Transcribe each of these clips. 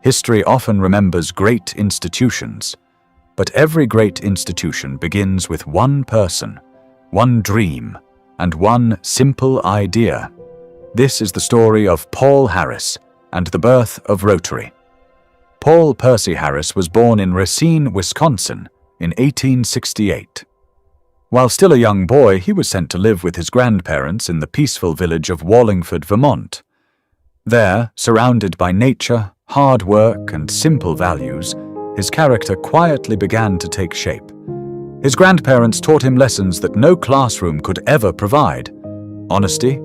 History often remembers great institutions, but every great institution begins with one person, one dream, and one simple idea. This is the story of Paul Harris and the birth of Rotary. Paul Percy Harris was born in Racine, Wisconsin, in 1868. While still a young boy, he was sent to live with his grandparents in the peaceful village of Wallingford, Vermont. There, surrounded by nature, hard work, and simple values, his character quietly began to take shape. His grandparents taught him lessons that no classroom could ever provide: honesty,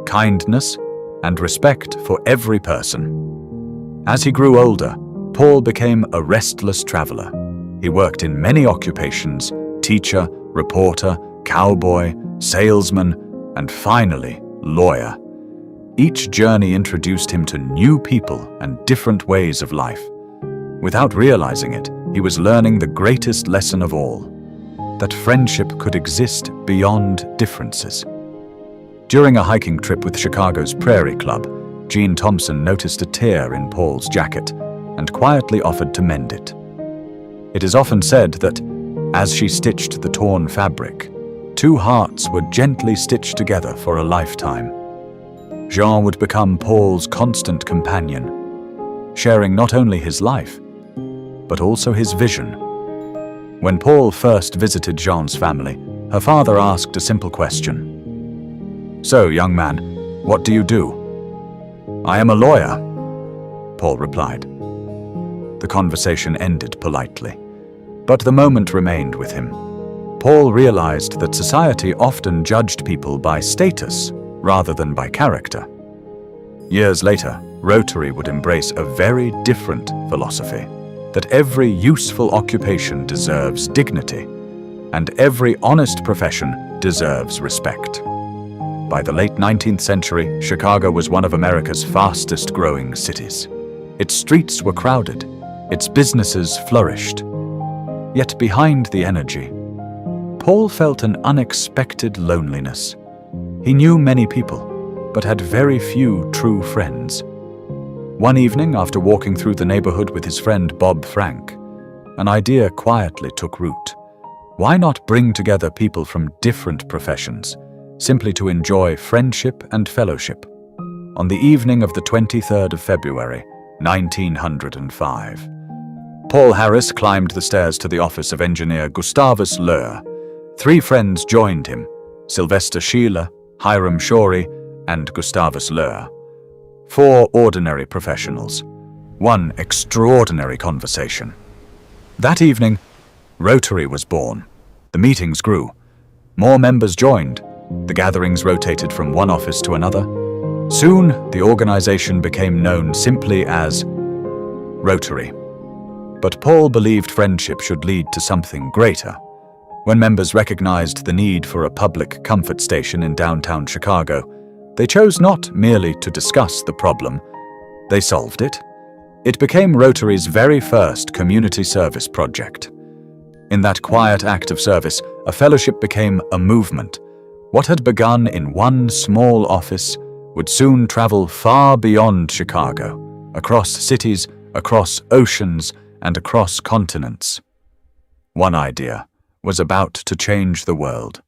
kindness, and respect for every person. As he grew older, Paul became a restless traveler. He worked in many occupations: teacher, reporter, cowboy, salesman, and finally, lawyer. Each journey introduced him to new people and different ways of life. Without realizing it, he was learning the greatest lesson of all: that friendship could exist beyond differences. During a hiking trip with Chicago's Prairie Club, Jean Thompson noticed a tear in Paul's jacket and quietly offered to mend it. It is often said that, as she stitched the torn fabric, two hearts were gently stitched together for a lifetime. Jean would become Paul's constant companion, sharing not only his life, but also his vision. When Paul first visited Jean's family, her father asked a simple question. "So, young man, what do you do?" "I am a lawyer," Paul replied. The conversation ended politely, but the moment remained with him. Paul realized that society often judged people by status rather than by character. Years later, Rotary would embrace a very different philosophy: that every useful occupation deserves dignity, and every honest profession deserves respect. By the late 19th century, Chicago was one of America's fastest-growing cities. Its streets were crowded, its businesses flourished. Yet behind the energy, Paul felt an unexpected loneliness. He knew many people, but had very few true friends. One evening, after walking through the neighborhood with his friend Bob Frank, an idea quietly took root. Why not bring together people from different professions, simply to enjoy friendship and fellowship? On the evening of the 23rd of February, 1905, Paul Harris climbed the stairs to the office of engineer Gustavus Löhr. Three friends joined him: Sylvester Sheila, Hiram Shorey, and Gustavus Löhr. Four ordinary professionals, one extraordinary conversation. That evening, Rotary was born. The meetings grew. More members joined. The gatherings rotated from one office to another. Soon, the organization became known simply as Rotary. But Paul believed friendship should lead to something greater. When members recognized the need for a public comfort station in downtown Chicago, they chose not merely to discuss the problem, they solved it. It became Rotary's very first community service project. In that quiet act of service, a fellowship became a movement. What had begun in one small office would soon travel far beyond Chicago, across cities, across oceans, and across continents. One idea was about to change the world.